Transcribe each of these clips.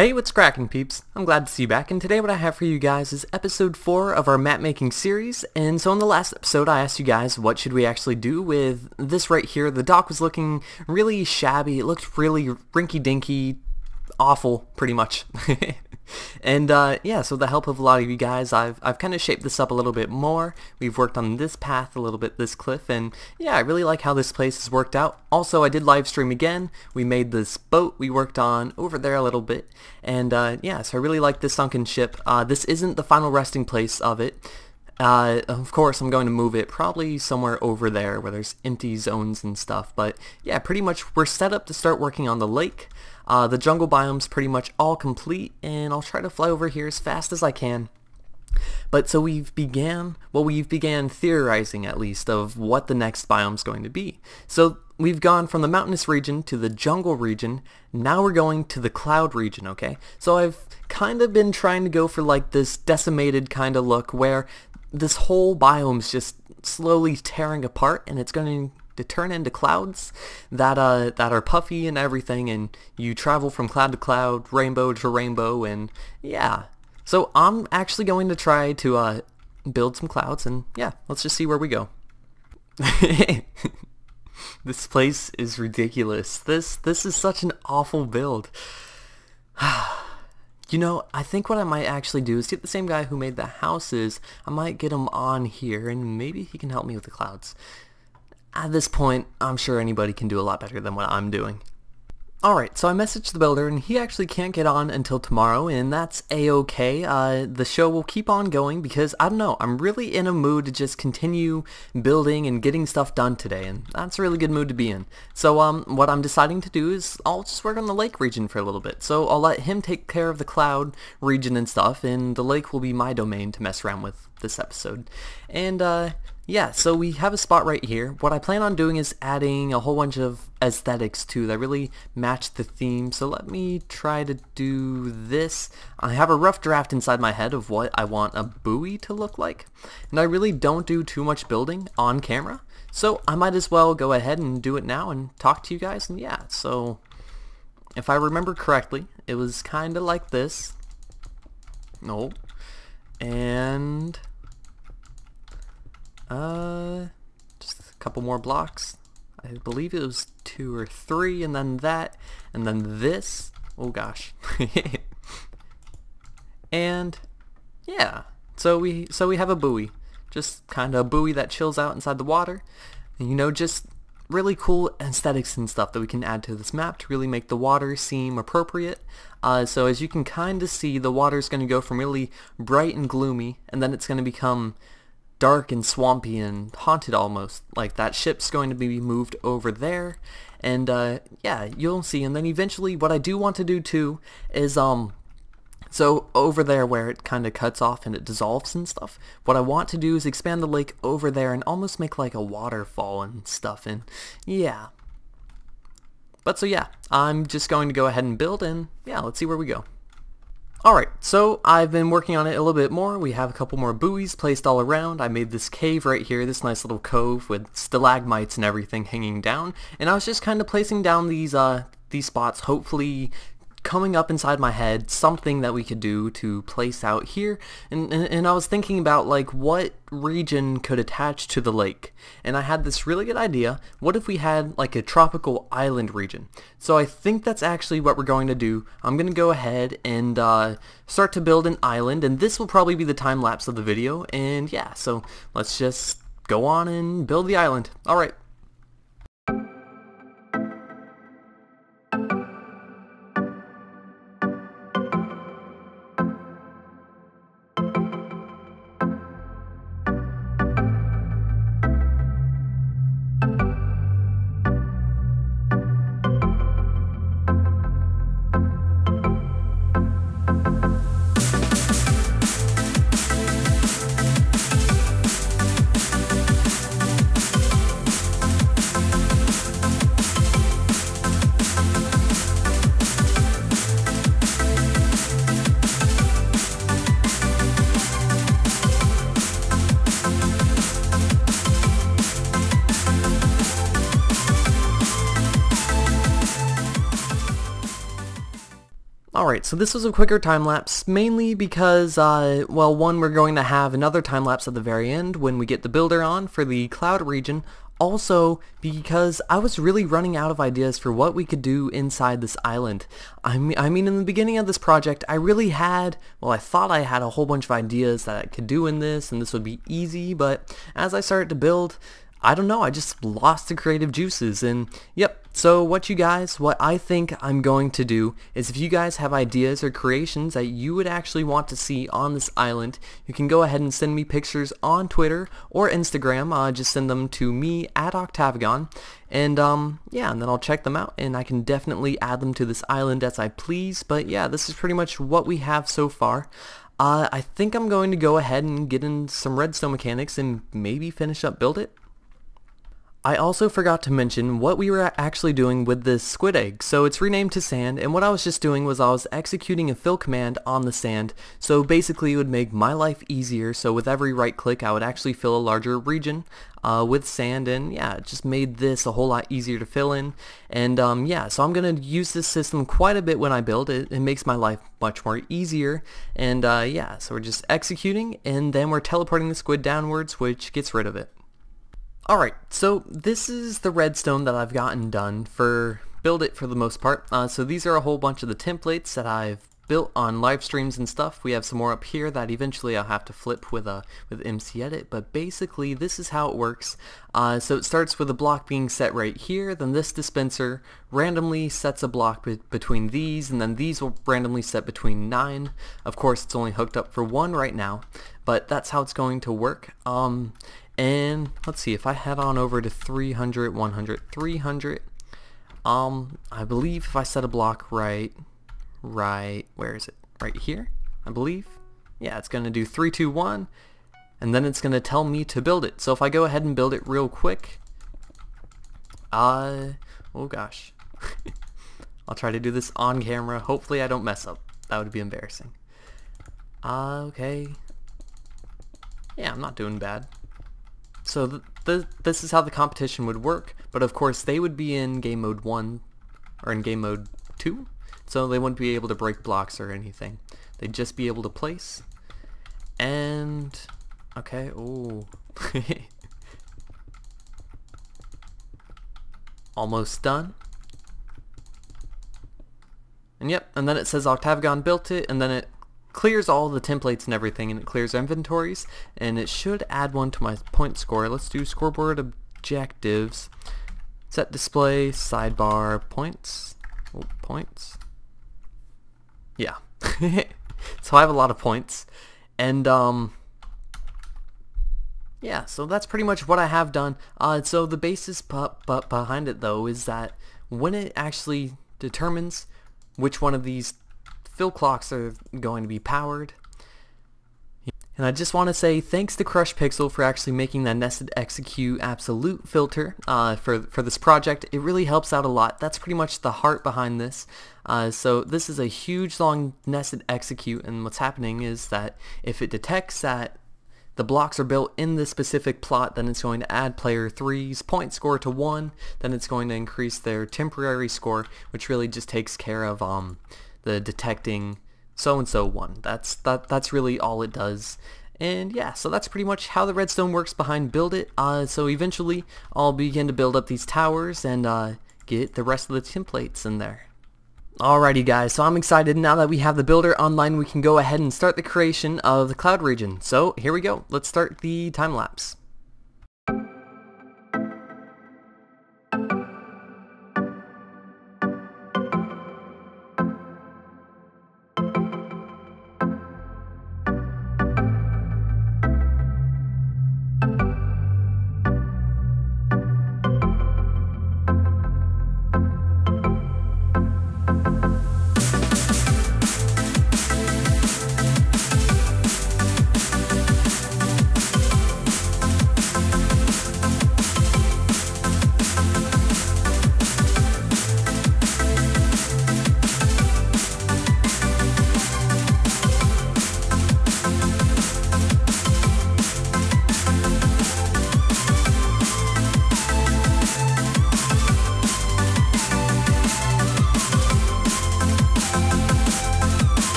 Hey, what's cracking, peeps? I'm glad to see you back, and today what I have for you guys is episode 4 of our map-making series. And so in the last episode, I asked you guys what should we actually do with this right here. The dock was looking really shabby. It looked really rinky-dinky, awful, pretty much. And yeah, so with the help of a lot of you guys, I've kind of shaped this up a little bit more. We've worked on this path a little bit, this cliff, and yeah, I really like how this place has worked out. Also, I did live stream again. We made this boat we worked on over there a little bit, and yeah, so I really like this sunken ship. This isn't the final resting place of it. Of course, I'm going to move it probably somewhere over there where there's empty zones and stuff, but yeah, pretty much we're set up to start working on the lake. The jungle biome's pretty much all complete, and I'll try to fly over here as fast as I can. But so we've began theorizing at least of what the next biome's going to be. So we've gone from the mountainous region to the jungle region, now we're going to the cloud region, okay? So I've kind of been trying to go for like this decimated kind of look where this whole biome's just slowly tearing apart, and it's going to turn into clouds that are puffy and everything, and you travel from cloud to cloud, rainbow to rainbow, and yeah. So I'm actually going to try to build some clouds, and yeah, let's just see where we go. This place is ridiculous. This is such an awful build. You know, I think what I might actually do is get the same guy who made the houses. I might get him on here, and maybe he can help me with the clouds. At this point, I'm sure anybody can do a lot better than what I'm doing. Alright, so I messaged the builder, and he actually can't get on until tomorrow, and that's a-okay. The show will keep on going because, I don't know, I'm really in a mood to just continue building and getting stuff done today, and that's a really good mood to be in. So, what I'm deciding to do is I'll just work on the lake region for a little bit. So I'll let him take care of the cloud region and stuff, and the lake will be my domain to mess around with this episode. And, yeah, so we have a spot right here. What I plan on doing is adding a whole bunch of aesthetics too that really match the theme. So let me try to do this. I have a rough draft inside my head of what I want a buoy to look like. And I really don't do too much building on camera. So I might as well go ahead and do it now and talk to you guys. And yeah, so if I remember correctly, it was kind of like this. No. And just a couple more blocks. I believe it was 2 or 3, and then that, and then this. Oh gosh. And yeah, so we have a buoy, just kind of a buoy that chills out inside the water, and you know, just really cool aesthetics and stuff that we can add to this map to really make the water seem appropriate. So as you can kind of see, the water is going to go from really bright and gloomy, and then it's going to become dark and swampy and haunted almost. Like that ship's going to be moved over there, and yeah, you'll see. And then eventually what I do want to do too is so over there where it kind of cuts off and it dissolves and stuff, what I want to do is expand the lake over there and almost make like a waterfall and stuff, and yeah. But so yeah, I'm just going to go ahead and build, and yeah, let's see where we go. Alright, so I've been working on it a little bit more. We have a couple more buoys placed all around. I made this cave right here, this nice little cove with stalagmites and everything hanging down. And I was just kind of placing down these spots, hopefully coming up inside my head, something that we could do to place out here. And I was thinking about like what region could attach to the lake. And I had this really good idea. What if we had like a tropical island region? So I think that's actually what we're going to do. I'm going to go ahead and start to build an island, and this will probably be the time lapse of the video. And yeah, so let's just go on and build the island. Alright. Alright, so this was a quicker time-lapse, mainly because, well, one, we're going to have another time-lapse at the very end when we get the builder on for the cloud region. Also, because I was really running out of ideas for what we could do inside this island. I mean, in the beginning of this project, I really had, well, I thought I had a whole bunch of ideas that I could do in this, and this would be easy, but as I started to build, I don't know, I just lost the creative juices. And yep, so what I think I'm going to do is, if you guys have ideas or creations that you would actually want to see on this island, you can go ahead and send me pictures on Twitter or Instagram. Just send them to me at Octavigon, and yeah, and then I'll check them out, and I can definitely add them to this island as I please. But yeah, this is pretty much what we have so far. I think I'm going to go ahead and get in some redstone mechanics and maybe finish up build it. I also forgot to mention what we were actually doing with this squid egg. So it's renamed to sand, and what I was just doing was I was executing a fill command on the sand. So basically it would make my life easier. So with every right click I would actually fill a larger region with sand, and yeah, it just made this a whole lot easier to fill in. And yeah, so I'm going to use this system quite a bit when I build it. It makes my life much more easier. And yeah, so we're just executing, and then we're teleporting the squid downwards, which gets rid of it. Alright, so this is the redstone that I've gotten done for build it for the most part. So these are a whole bunch of the templates that I've built on live streams and stuff. We have some more up here that eventually I'll have to flip with MCEdit, but basically this is how it works. So it starts with a block being set right here, then this dispenser randomly sets a block between these, and then these will randomly set between 9. Of course it's only hooked up for 1 right now, but that's how it's going to work. And let's see, if I head on over to 300, 100, 300, I believe if I set a block right, where is it? Right here, I believe. Yeah, it's going to do 3, 2, 1, and then it's going to tell me to build it. So if I go ahead and build it real quick, oh gosh, I'll try to do this on camera. Hopefully I don't mess up. That would be embarrassing. Okay. Yeah, I'm not doing bad. So this is how the competition would work, but of course they would be in game mode 1 or in game mode 2, so they wouldn't be able to break blocks or anything. They'd just be able to place. And okay, oh. Almost done. And yep, and then it says Octavigon built it, and then it clears all the templates and everything, and it clears inventories, and it should add one to my point score. Let's do scoreboard objectives, set display, sidebar, points, points, yeah. So I have a lot of points, and yeah, so that's pretty much what I have done. So the basis behind it though is that when it actually determines which one of these fill clocks are going to be powered. And I just want to say thanks to Crush Pixel for actually making that nested execute absolute filter for this project. It really helps out a lot. That's pretty much the heart behind this. So this is a huge long nested execute, and what's happening is that if it detects that the blocks are built in this specific plot, then it's going to add player 3's point score to 1, then it's going to increase their temporary score, which really just takes care of the detecting so-and-so one. That's really all it does. And yeah, so that's pretty much how the redstone works behind build it. So eventually I'll begin to build up these towers and get the rest of the templates in there. Alrighty guys, so I'm excited now that we have the builder online. We can go ahead and start the creation of the cloud region. So here we go. Let's start the time lapse.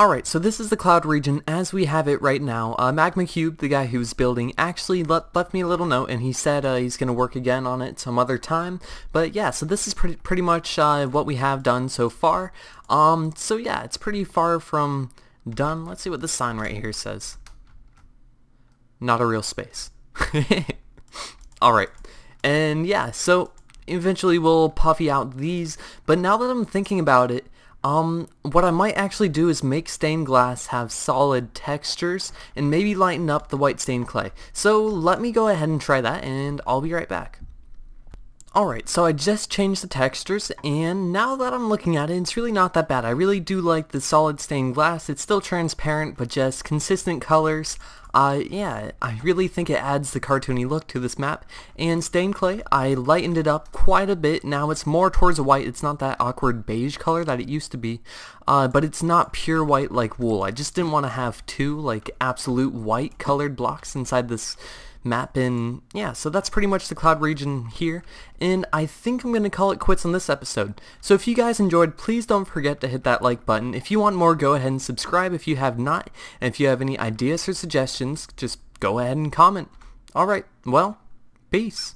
Alright, so this is the cloud region as we have it right now. Magma Cube, the guy who's building, actually left me a little note, and he said he's going to work again on it some other time. But yeah, so this is pretty much what we have done so far. So yeah, it's pretty far from done. Let's see what this sign right here says. Not a real space. Alright, and yeah, so eventually we'll puffy out these, but now that I'm thinking about it, what I might actually do is make stained glass have solid textures and maybe lighten up the white stained clay. So let me go ahead and try that, and I'll be right back. Alright, so I just changed the textures, and now that I'm looking at it, it's really not that bad. I really do like the solid stained glass. It's still transparent, but just consistent colors. Yeah, I really think it adds the cartoony look to this map. And stained clay, I lightened it up quite a bit. Now it's more towards a white. It's not that awkward beige color that it used to be, but it's not pure white like wool. I just didn't want to have two like absolute white colored blocks inside this map. And yeah, so that's pretty much the cloud region here, and I think I'm gonna call it quits on this episode. So if you guys enjoyed, please don't forget to hit that like button. If you want more, go ahead and subscribe if you have not, and if you have any ideas or suggestions, just go ahead and comment. Alright, well, peace.